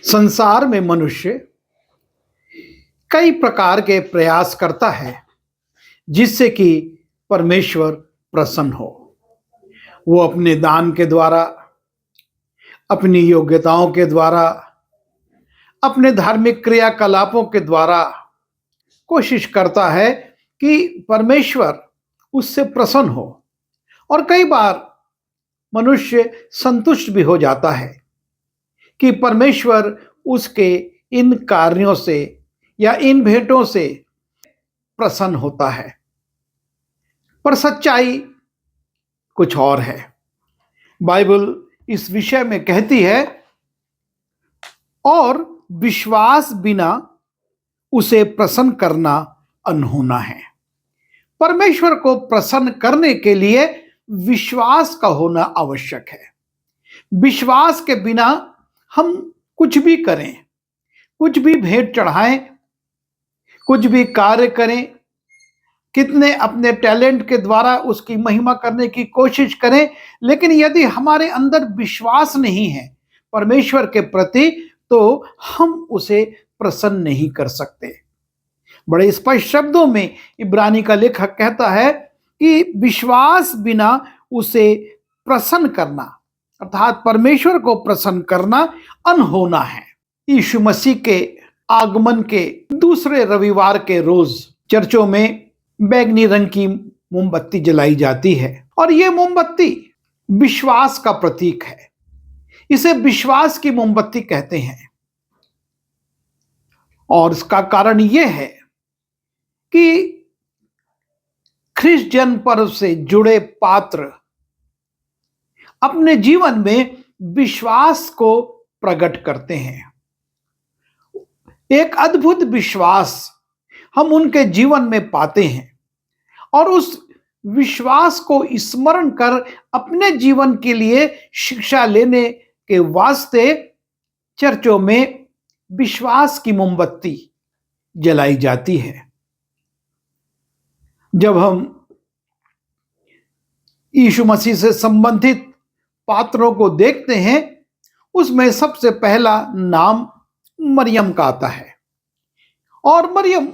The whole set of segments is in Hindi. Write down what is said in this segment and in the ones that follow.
संसार में मनुष्य कई प्रकार के प्रयास करता है जिससे कि परमेश्वर प्रसन्न हो। वो अपने दान के द्वारा, अपनी योग्यताओं के द्वारा, अपने धार्मिक क्रियाकलापों के द्वारा कोशिश करता है कि परमेश्वर उससे प्रसन्न हो। और कई बार मनुष्य संतुष्ट भी हो जाता है कि परमेश्वर उसके इन कार्यों से या इन भेंटों से प्रसन्न होता है। पर सच्चाई कुछ और है। बाइबल इस विषय में कहती है, और विश्वास बिना उसे प्रसन्न करना अनहोना है। परमेश्वर को प्रसन्न करने के लिए विश्वास का होना आवश्यक है। विश्वास के बिना हम कुछ भी करें, कुछ भी भेंट चढ़ाएं, कुछ भी कार्य करें, कितने अपने टैलेंट के द्वारा उसकी महिमा करने की कोशिश करें, लेकिन यदि हमारे अंदर विश्वास नहीं है परमेश्वर के प्रति, तो हम उसे प्रसन्न नहीं कर सकते। बड़े स्पष्ट शब्दों में इब्रानी का लेखक कहता है कि विश्वास बिना उसे प्रसन्न करना, अर्थात परमेश्वर को प्रसन्न करना अनहोना है। यीशु मसीह के आगमन के दूसरे रविवार के रोज चर्चों में बैंगनी रंग की मोमबत्ती जलाई जाती है, और यह मोमबत्ती विश्वास का प्रतीक है। इसे विश्वास की मोमबत्ती कहते हैं। और इसका कारण यह है कि ख्रिस्त जन्म पर्व से जुड़े पात्र अपने जीवन में विश्वास को प्रकट करते हैं। एक अद्भुत विश्वास हम उनके जीवन में पाते हैं, और उस विश्वास को स्मरण कर अपने जीवन के लिए शिक्षा लेने के वास्ते चर्चों में विश्वास की मोमबत्ती जलाई जाती है। जब हम यीशु मसीह से संबंधित पात्रों को देखते हैं, उसमें सबसे पहला नाम मरियम का आता है, और मरियम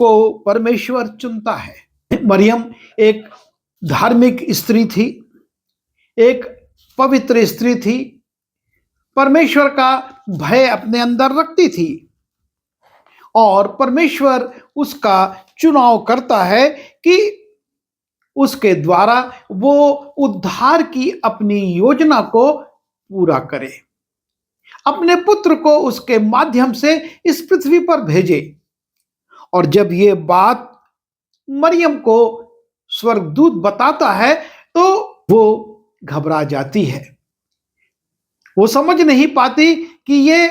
को परमेश्वर चुनता है। मरियम एक धार्मिक स्त्री थी, एक पवित्र स्त्री थी, परमेश्वर का भय अपने अंदर रखती थी, और परमेश्वर उसका चुनाव करता है कि उसके द्वारा वो उद्धार की अपनी योजना को पूरा करे, अपने पुत्र को उसके माध्यम से इस पृथ्वी पर भेजे। और जब ये बात मरियम को स्वर्गदूत बताता है तो वो घबरा जाती है। वो समझ नहीं पाती कि ये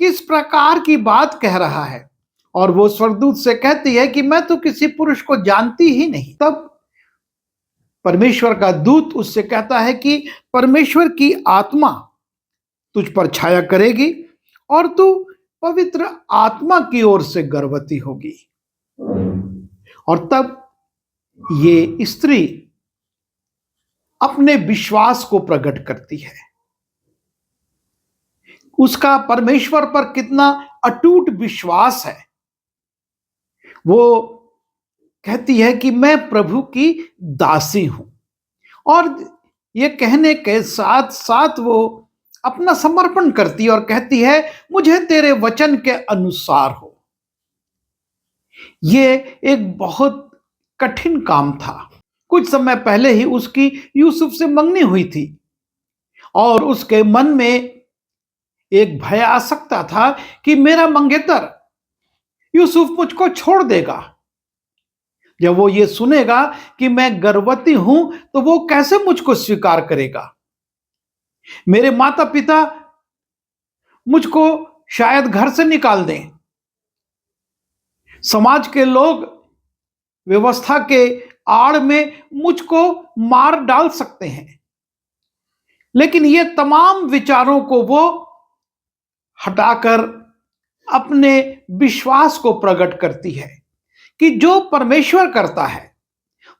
किस प्रकार की बात कह रहा है, और वो स्वर्गदूत से कहती है कि मैं तो किसी पुरुष को जानती ही नहीं। तब परमेश्वर का दूत उससे कहता है कि परमेश्वर की आत्मा तुझ पर छाया करेगी, और तू पवित्र आत्मा की ओर से गर्भवती होगी। और तब ये स्त्री अपने विश्वास को प्रकट करती है। उसका परमेश्वर पर कितना अटूट विश्वास है। वो कहती है कि मैं प्रभु की दासी हूं, और ये कहने के साथ साथ वो अपना समर्पण करती है और कहती है, मुझे तेरे वचन के अनुसार हो। ये एक बहुत कठिन काम था। कुछ समय पहले ही उसकी यूसुफ से मंगनी हुई थी, और उसके मन में एक भय आ सकता था कि मेरा मंगेतर यूसुफ मुझको छोड़ देगा। जब वो ये सुनेगा कि मैं गर्भवती हूं तो वो कैसे मुझको स्वीकार करेगा। मेरे माता पिता मुझको शायद घर से निकाल दें। समाज के लोग व्यवस्था के आड़ में मुझको मार डाल सकते हैं। लेकिन ये तमाम विचारों को वो हटाकर अपने विश्वास को प्रकट करती है कि जो परमेश्वर करता है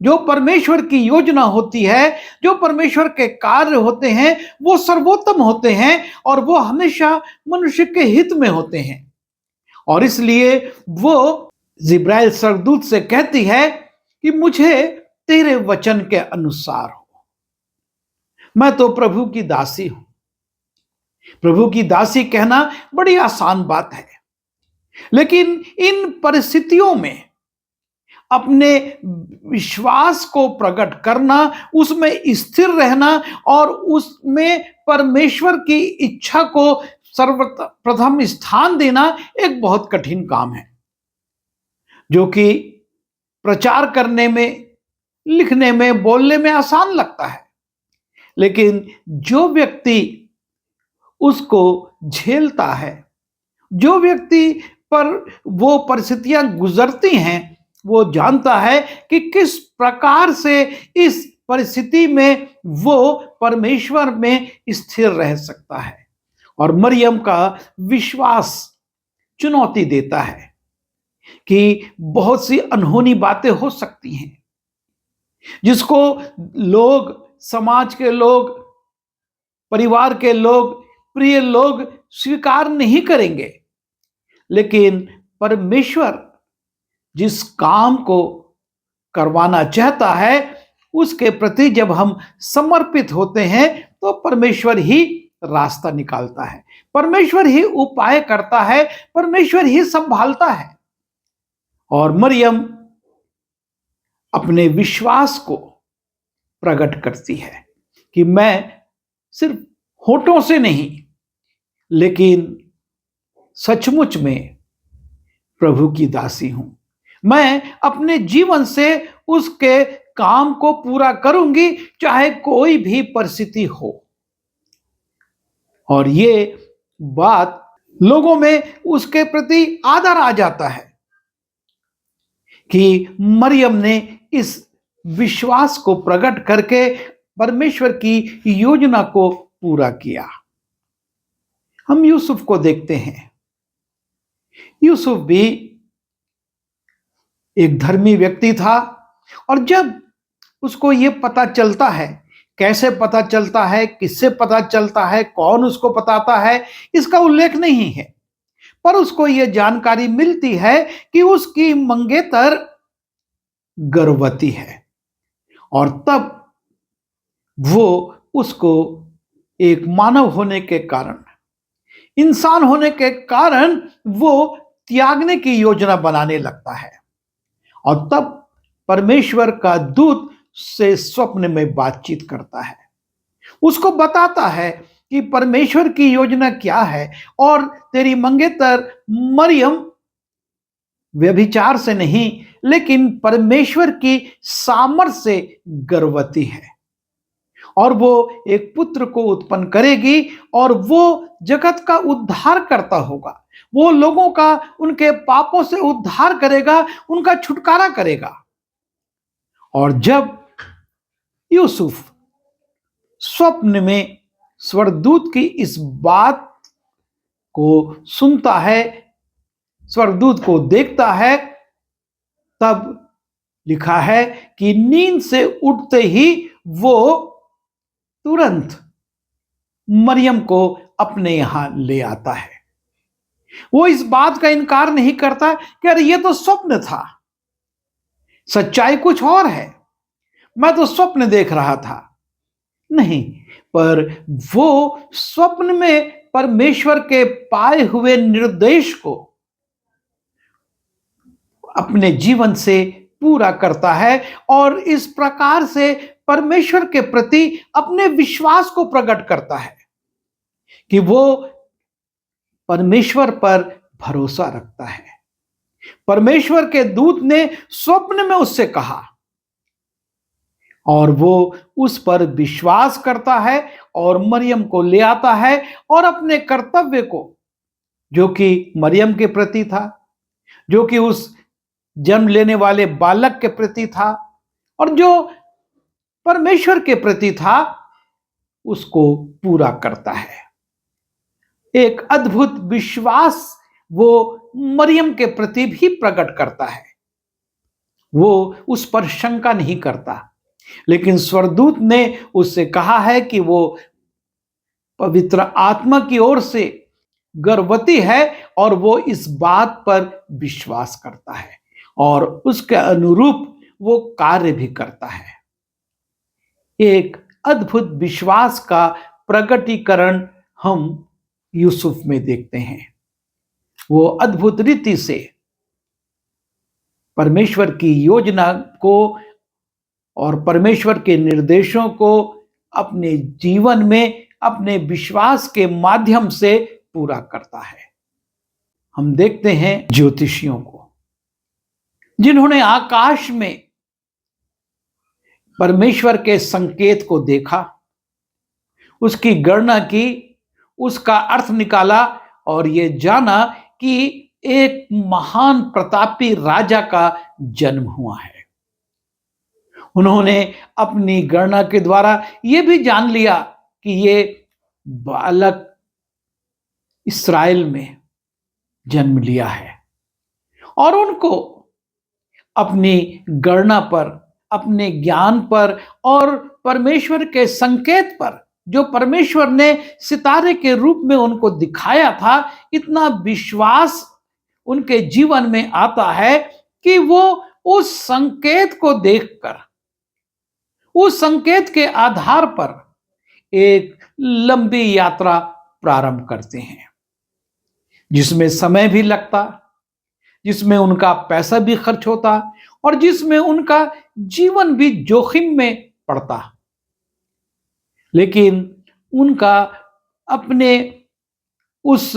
जो परमेश्वर की योजना होती है, जो परमेश्वर के कार्य होते हैं, वो सर्वोत्तम होते हैं और वो हमेशा मनुष्य के हित में होते हैं। और इसलिए वो जिब्राइल स्वर्गदूत से कहती है कि मुझे तेरे वचन के अनुसार हो। मैं तो प्रभु की दासी हूं। प्रभु की दासी कहना बड़ी आसान बात है, लेकिन इन परिस्थितियों में अपने विश्वास को प्रकट करना, उसमें स्थिर रहना और उसमें परमेश्वर की इच्छा को सर्वप्रथम स्थान देना एक बहुत कठिन काम है, जो कि प्रचार करने में, लिखने में, बोलने में आसान लगता है। लेकिन जो व्यक्ति उसको झेलता है, जो व्यक्ति पर वो परिस्थितियां गुजरती हैं, वो जानता है कि किस प्रकार से इस परिस्थिति में वो परमेश्वर में स्थिर रह सकता है। और मरियम का विश्वास चुनौती देता है कि बहुत सी अनहोनी बातें हो सकती हैं, जिसको लोग, समाज के लोग, परिवार के लोग, प्रिय लोग स्वीकार नहीं करेंगे। लेकिन परमेश्वर जिस काम को करवाना चाहता है, उसके प्रति जब हम समर्पित होते हैं, तो परमेश्वर ही रास्ता निकालता है, परमेश्वर ही उपाय करता है, परमेश्वर ही संभालता है। और मरियम अपने विश्वास को प्रकट करती है कि मैं सिर्फ होठों से नहीं, लेकिन सचमुच में प्रभु की दासी हूं। मैं अपने जीवन से उसके काम को पूरा करूंगी, चाहे कोई भी परिस्थिति हो। और ये बात लोगों में उसके प्रति आदर आ जाता है कि मरियम ने इस विश्वास को प्रकट करके परमेश्वर की योजना को पूरा किया। हम यूसुफ को देखते हैं। यूसुफ भी एक धर्मी व्यक्ति था, और जब उसको यह पता चलता है, कैसे पता चलता है, किससे पता चलता है, कौन उसको बताता है, इसका उल्लेख नहीं है, पर उसको यह जानकारी मिलती है कि उसकी मंगेतर गर्भवती है। और तब वो उसको एक मानव होने के कारण, इंसान होने के कारण वो त्यागने की योजना बनाने लगता है। और तब परमेश्वर का दूत से स्वप्न में बातचीत करता है, उसको बताता है कि परमेश्वर की योजना क्या है, और तेरी मंगेतर मरियम व्यभिचार से नहीं, लेकिन परमेश्वर की सामर्थ्य से गर्भवती है, और वो एक पुत्र को उत्पन्न करेगी, और वो जगत का उद्धार करता होगा, वो लोगों का उनके पापों से उद्धार करेगा, उनका छुटकारा करेगा। और जब यूसुफ स्वप्न में स्वर्गदूत की इस बात को सुनता है, स्वर्गदूत को देखता है, तब लिखा है कि नींद से उठते ही वो तुरंत मरियम को अपने यहां ले आता है। वो इस बात का इनकार नहीं करता कि अरे ये तो स्वप्न था, सच्चाई कुछ और है, मैं तो स्वप्न देख रहा था। नहीं, पर वो स्वप्न में परमेश्वर के पाए हुए निर्देश को अपने जीवन से पूरा करता है, और इस प्रकार से परमेश्वर के प्रति अपने विश्वास को प्रकट करता है कि वो परमेश्वर पर भरोसा रखता है। परमेश्वर के दूत ने स्वप्न में उससे कहा, और वो उस पर विश्वास करता है और मरियम को ले आता है, और अपने कर्तव्य को, जो कि मरियम के प्रति था, जो कि उस जन्म लेने वाले बालक के प्रति था, और जो परमेश्वर के प्रति था, उसको पूरा करता है। एक अद्भुत विश्वास वो मरियम के प्रति भी प्रकट करता है। वो उस पर शंका नहीं करता, लेकिन स्वर्गदूत ने उससे कहा है कि वो पवित्र आत्मा की ओर से गर्भवती है और वो इस बात पर विश्वास करता है और उसके अनुरूप वो कार्य भी करता है। एक अद्भुत विश्वास का प्रकटीकरण हम यूसुफ में देखते हैं। वो अद्भुत रीति से परमेश्वर की योजना को और परमेश्वर के निर्देशों को अपने जीवन में अपने विश्वास के माध्यम से पूरा करता है। हम देखते हैं ज्योतिषियों को, जिन्होंने आकाश में परमेश्वर के संकेत को देखा, उसकी गणना की, उसका अर्थ निकाला और ये जाना कि एक महान प्रतापी राजा का जन्म हुआ है। उन्होंने अपनी गणना के द्वारा यह भी जान लिया कि ये बालक इस्राएल में जन्म लिया है और उनको अपनी गणना पर, अपने ज्ञान पर और परमेश्वर के संकेत पर, जो परमेश्वर ने सितारे के रूप में उनको दिखाया था, इतना विश्वास उनके जीवन में आता है कि वो उस संकेत को देखकर, उस संकेत के आधार पर एक लंबी यात्रा प्रारंभ करते हैं, जिसमें समय भी लगता, जिसमें उनका पैसा भी खर्च होता और जिसमें उनका जीवन भी जोखिम में पड़ता। लेकिन उनका अपने उस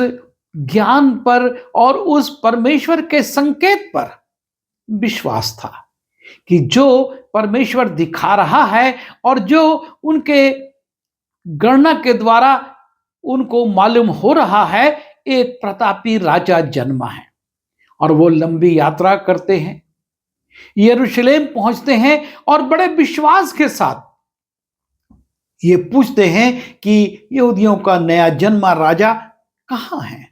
ज्ञान पर और उस परमेश्वर के संकेत पर विश्वास था कि जो परमेश्वर दिखा रहा है और जो उनके गणना के द्वारा उनको मालूम हो रहा है, एक प्रतापी राजा जन्मा है। और वो लंबी यात्रा करते हैं, यरूशलेम पहुंचते हैं और बड़े विश्वास के साथ ये पूछते हैं कि यहूदियों का नया जन्मा राजा कहां है।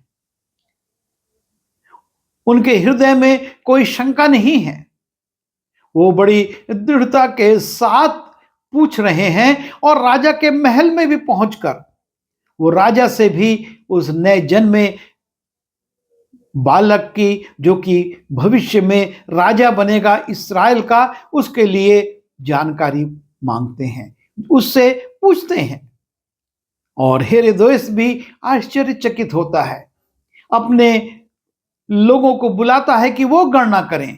उनके हृदय में कोई शंका नहीं है, वो बड़ी दृढ़ता के साथ पूछ रहे हैं और राजा के महल में भी पहुंचकर वो राजा से भी उस नए जन्मे बालक की, जो कि भविष्य में राजा बनेगा इस्राएल का, उसके लिए जानकारी मांगते हैं, उससे पूछते हैं। और हेरोदेस भी आश्चर्यचकित होता है, अपने लोगों को बुलाता है कि वो गणना करें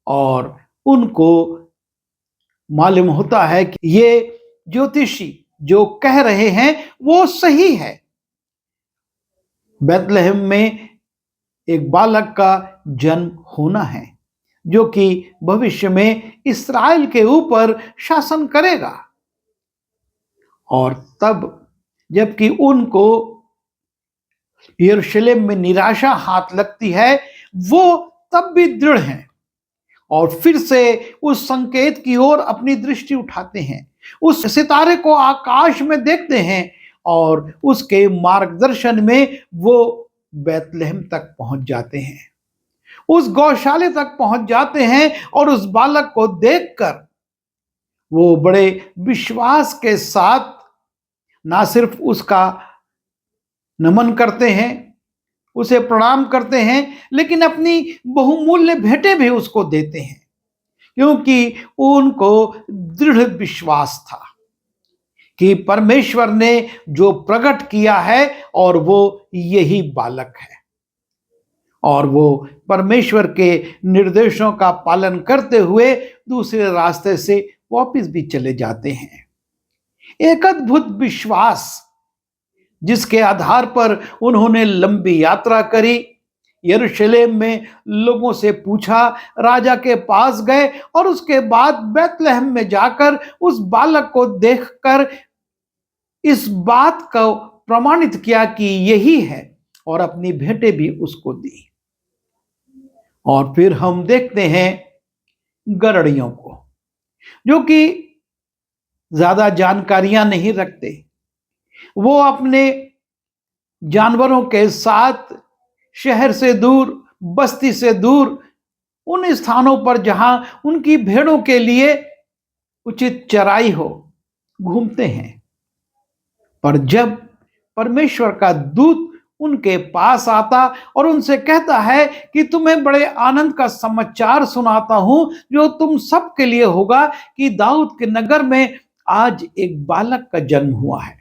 और उनको मालूम होता है कि ये ज्योतिषी जो कह रहे हैं वो सही है। बैतलहम में एक बालक का जन्म होना है, जो कि भविष्य में इस्राएल के ऊपर शासन करेगा। और तब जबकि उनको यरूशलेम में निराशा हाथ लगती है, वो तब भी दृढ़ हैं और फिर से उस संकेत की ओर अपनी दृष्टि उठाते हैं, उस सितारे को आकाश में देखते हैं और उसके मार्गदर्शन में वो बैतलहम तक पहुंच जाते हैं, उस गौशाले तक पहुंच जाते हैं और उस बालक को देखकर वो बड़े विश्वास के साथ ना सिर्फ उसका नमन करते हैं, उसे प्रणाम करते हैं, लेकिन अपनी बहुमूल्य भेंटें भी उसको देते हैं, क्योंकि उनको दृढ़ विश्वास था कि परमेश्वर ने जो प्रकट किया है और वो यही बालक है। और वो परमेश्वर के निर्देशों का पालन करते हुए दूसरे रास्ते से वापस भी चले जाते हैं। एक अद्भुत विश्वास जिसके आधार पर उन्होंने लंबी यात्रा करी, यरूशलेम में लोगों से पूछा, राजा के पास गए और उसके बाद बैतलहम में जाकर उस बालक को देखकर इस बात को प्रमाणित किया कि यही है और अपनी भेंटें भी उसको दी। और फिर हम देखते हैं गड़ड़ियों को, जो कि ज्यादा जानकारियां नहीं रखते। वो अपने जानवरों के साथ शहर से दूर, बस्ती से दूर उन स्थानों पर जहां उनकी भेड़ों के लिए उचित चराई हो घूमते हैं। पर जब परमेश्वर का दूत उनके पास आता और उनसे कहता है कि तुम्हें बड़े आनंद का समाचार सुनाता हूं जो तुम सबके लिए होगा कि दाऊद के नगर में आज एक बालक का जन्म हुआ है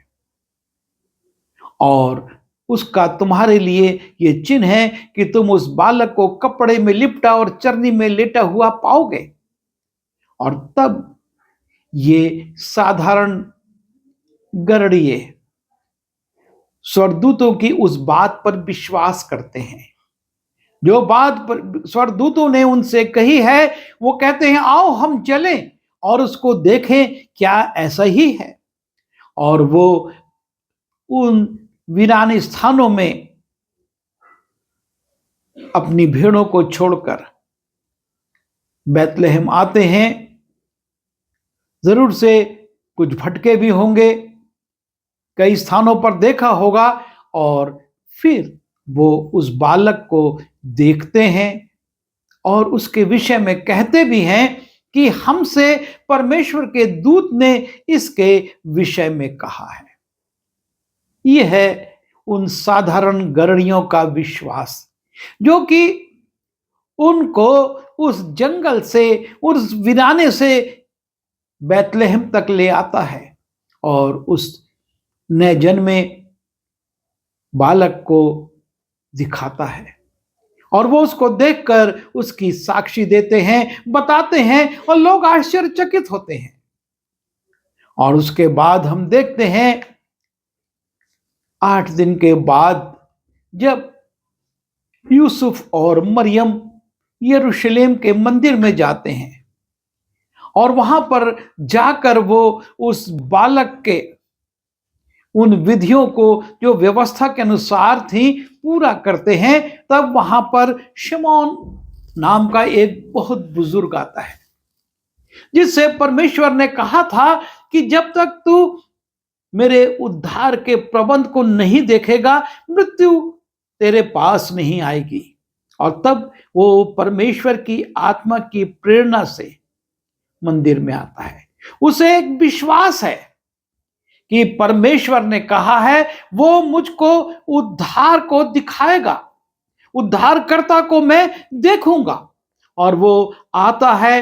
और उसका तुम्हारे लिए ये चिन्ह है कि तुम उस बालक को कपड़े में लिपटा और चरनी में लेटा हुआ पाओगे। और तब ये साधारण गरड़िए स्वर्गदूतों की उस बात पर विश्वास करते हैं जो बात पर स्वर्गदूतों ने उनसे कही है। वो कहते हैं आओ हम चलें और उसको देखें क्या ऐसा ही है। और वो उन वीरान स्थानों में अपनी भेड़ों को छोड़कर बैतलहम आते हैं। जरूर से कुछ भटके भी होंगे, कई स्थानों पर देखा होगा और फिर वो उस बालक को देखते हैं और उसके विषय में कहते भी हैं कि हमसे परमेश्वर के दूत ने इसके विषय में कहा है। यह है उन साधारण गरड़ियों का विश्वास जो कि उनको उस जंगल से, उस वीराने से बैतलहम तक ले आता है और उस नए जन्मे बालक को दिखाता है और वो उसको देखकर उसकी साक्षी देते हैं, बताते हैं और लोग आश्चर्यचकित होते हैं। और उसके बाद हम देखते हैं 8 दिन के बाद जब यूसुफ और मरियम यरूशलेम के मंदिर में जाते हैं और वहां पर जाकर वो उस बालक के उन विधियों को जो व्यवस्था के अनुसार थी पूरा करते हैं, तब वहां पर शिमोन नाम का एक बहुत बुजुर्ग आता है जिससे परमेश्वर ने कहा था कि जब तक तू मेरे उद्धार के प्रबंध को नहीं देखेगा मृत्यु तेरे पास नहीं आएगी। और तब वो परमेश्वर की आत्मा की प्रेरणा से मंदिर में आता है। उसे एक विश्वास है कि परमेश्वर ने कहा है वो मुझको उद्धार को दिखाएगा, उद्धारकर्ता को मैं देखूंगा। और वो आता है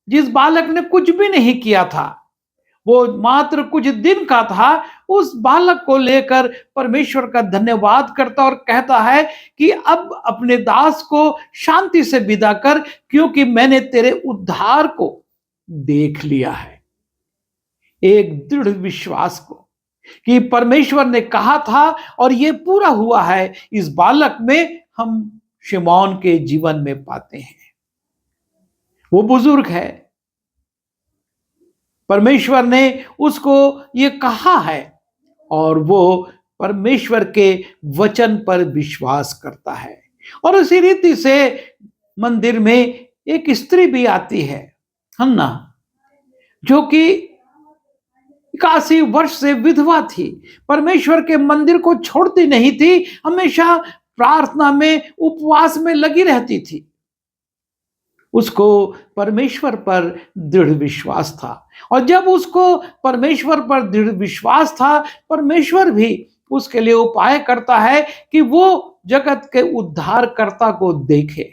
जिस बालक ने कुछ भी नहीं किया था, वो मात्र कुछ दिन का था, उस बालक को लेकर परमेश्वर का धन्यवाद करता और कहता है कि अब अपने दास को शांति से विदा कर क्योंकि मैंने तेरे उद्धार को देख लिया है। एक दृढ़ विश्वास को कि परमेश्वर ने कहा था और ये पूरा हुआ है, इस बालक में हम शिमोन के जीवन में पाते हैं। वो बुजुर्ग है, परमेश्वर ने उसको ये कहा है और वो परमेश्वर के वचन पर विश्वास करता है। और उसी रीति से मंदिर में एक स्त्री भी आती है, हन्ना, जो कि 81 वर्ष से विधवा थी, परमेश्वर के मंदिर को छोड़ती नहीं थी, हमेशा प्रार्थना में, उपवास में लगी रहती थी। उसको परमेश्वर पर दृढ़ विश्वास था और जब उसको परमेश्वर पर दृढ़ विश्वास था, परमेश्वर भी उसके लिए उपाय करता है कि वो जगत के उद्धारकर्ता को देखे,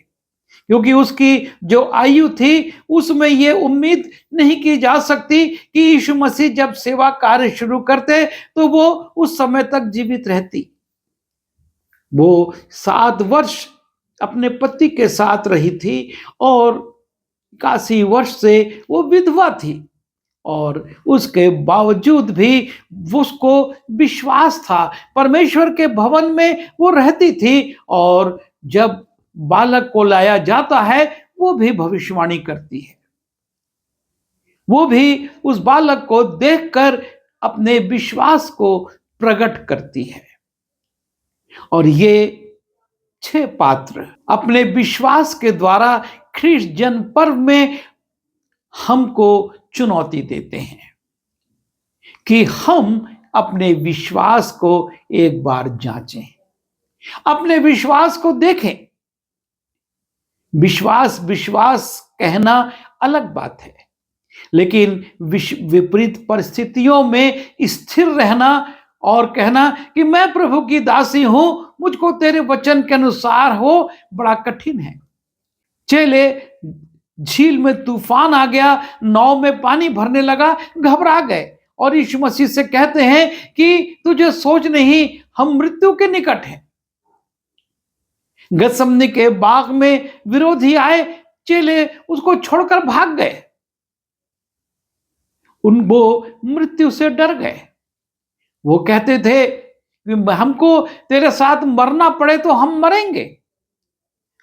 क्योंकि उसकी जो आयु थी उसमें ये उम्मीद नहीं की जा सकती कि यीशु मसीह जब सेवा कार्य शुरू करते तो वो उस समय तक जीवित रहती। वो 7 वर्ष अपने पति के साथ रही थी और 81 वर्ष से वो विधवा थी और उसके बावजूद भी उसको विश्वास था। परमेश्वर के भवन में वो रहती थी और जब बालक को लाया जाता है वो भी भविष्यवाणी करती है। वो भी उस बालक को देखकर अपने विश्वास को प्रकट करती है। और ये 6 पात्र अपने विश्वास के द्वारा ख्रीष्ट जन्म पर्व में हमको चुनौती देते हैं कि हम अपने विश्वास को एक बार जांचें, अपने विश्वास को देखें विश्वास विश्वास कहना अलग बात है, लेकिन विपरीत परिस्थितियों में स्थिर रहना और कहना कि मैं प्रभु की दासी हूं, मुझको तेरे वचन के अनुसार हो, बड़ा कठिन है। चेले झील में तूफान आ गया, नाव में पानी भरने लगा, घबरा गए और यीशु मसीह से कहते हैं कि तुझे सोच नहीं, हम मृत्यु के निकट हैं। गतसमनी के बाग में विरोधी आए, चेले उसको छोड़कर भाग गए, वो मृत्यु से डर गए। वो कहते थे कि हमको तेरे साथ मरना पड़े तो हम मरेंगे,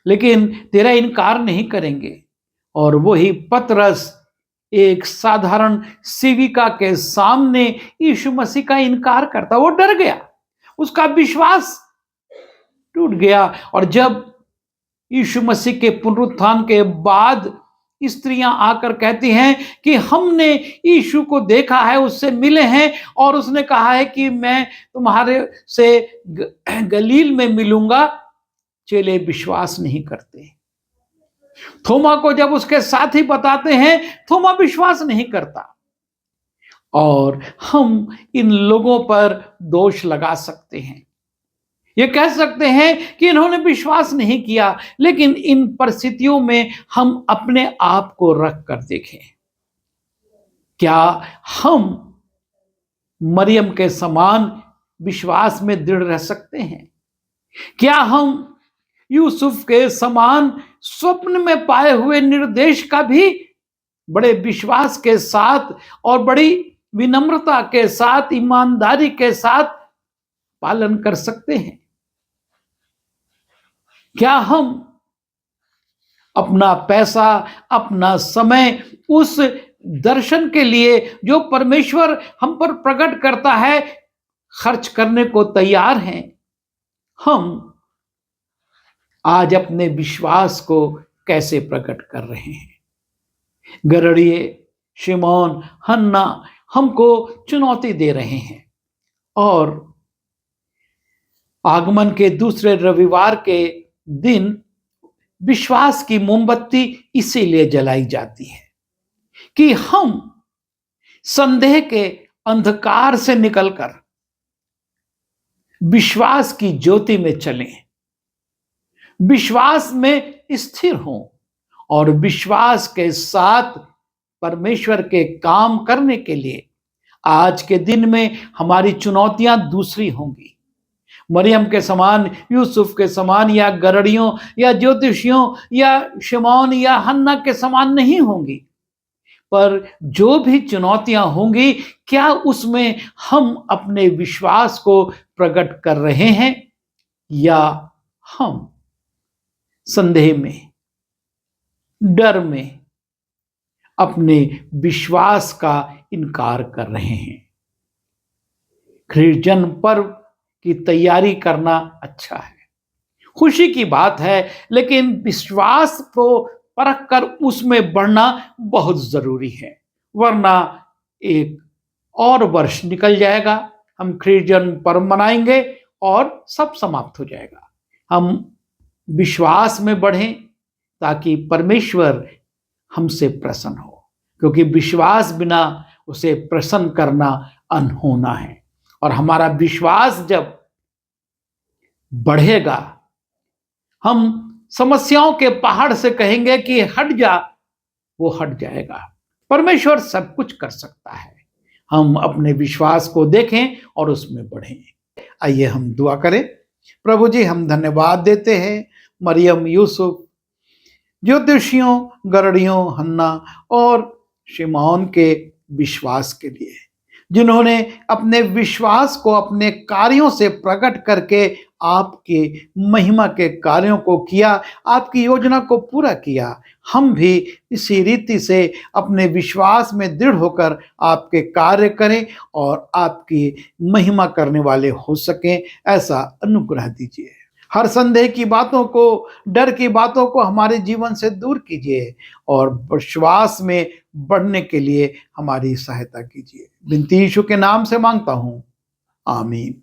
लेकिन तेरा इनकार नहीं करेंगे। और वही पतरस एक साधारण सेविका के सामने यीशु मसीह का इनकार करता, वो डर गया, उसका विश्वास टूट गया। और जब यीशु मसीह के पुनरुत्थान के बाद स्त्रियां आकर कहती हैं कि हमने यीशु को देखा है, उससे मिले हैं और उसने कहा है कि मैं तुम्हारे से गलील में मिलूंगा, चेले विश्वास नहीं करते। थोमा को जब उसके साथी बताते हैं, थोमा विश्वास नहीं करता। और हम इन लोगों पर दोष लगा सकते हैं, ये कह सकते हैं कि इन्होंने विश्वास नहीं किया, लेकिन इन परिस्थितियों में हम अपने आप को रख कर देखें, क्या हम मरियम के समान विश्वास में दृढ़ रह सकते हैं? क्या हम यूसुफ के समान स्वप्न में पाए हुए निर्देश का भी बड़े विश्वास के साथ और बड़ी विनम्रता के साथ, ईमानदारी के साथ पालन कर सकते हैं? क्या हम अपना पैसा, अपना समय उस दर्शन के लिए जो परमेश्वर हम पर प्रकट करता है, खर्च करने को तैयार हैं? हम आज अपने विश्वास को कैसे प्रकट कर रहे हैं? गरड़िए, शिमोन, हन्ना हमको चुनौती दे रहे हैं और आगमन के दूसरे रविवार के दिन विश्वास की मोमबत्ती इसीलिए जलाई जाती है कि हम संदेह के अंधकार से निकलकर विश्वास की ज्योति में चलें, विश्वास में स्थिर हों और विश्वास के साथ परमेश्वर के काम करने के लिए आज के दिन में हमारी चुनौतियां दूसरी होंगी। मरियम के समान, यूसुफ के समान या गरड़ियों या ज्योतिषियों या शिमोन या हन्ना के समान नहीं होंगी, पर जो भी चुनौतियां होंगी, क्या उसमें हम अपने विश्वास को प्रकट कर रहे हैं या हम संदेह में, डर में अपने विश्वास का इनकार कर रहे हैं? ख्रीष्ट जन्म पर्व की तैयारी करना अच्छा है, खुशी की बात है, लेकिन विश्वास को परख कर उसमें बढ़ना बहुत जरूरी है, वरना एक और वर्ष निकल जाएगा, हम ख्रीष्ट जन्म पर्व मनाएंगे और सब समाप्त हो जाएगा। हम विश्वास में बढ़ें ताकि परमेश्वर हमसे प्रसन्न हो, क्योंकि विश्वास बिना उसे प्रसन्न करना अनहोना है। और हमारा विश्वास जब बढ़ेगा, हम समस्याओं के पहाड़ से कहेंगे कि हट जा, वो हट जाएगा। परमेश्वर सब कुछ कर सकता है, हम अपने विश्वास को देखें और उसमें बढ़ें। आइए हम दुआ करें। प्रभु जी, हम धन्यवाद देते हैं मरियम, यूसुफ, ज्योतिषियों, गरड़ियों, हन्ना और शिमोन के विश्वास के लिए, जिन्होंने अपने विश्वास को अपने कार्यों से प्रकट करके आपके महिमा के कार्यों को किया, आपकी योजना को पूरा किया। हम भी इसी रीति से अपने विश्वास में दृढ़ होकर आपके कार्य करें और आपकी महिमा करने वाले हो सकें, ऐसा अनुग्रह दीजिए। हर संदेह की बातों को, डर की बातों को हमारे जीवन से दूर कीजिए और विश्वास में बढ़ने के लिए हमारी सहायता कीजिए। विनती यीशु के नाम से मांगता हूँ, आमीन।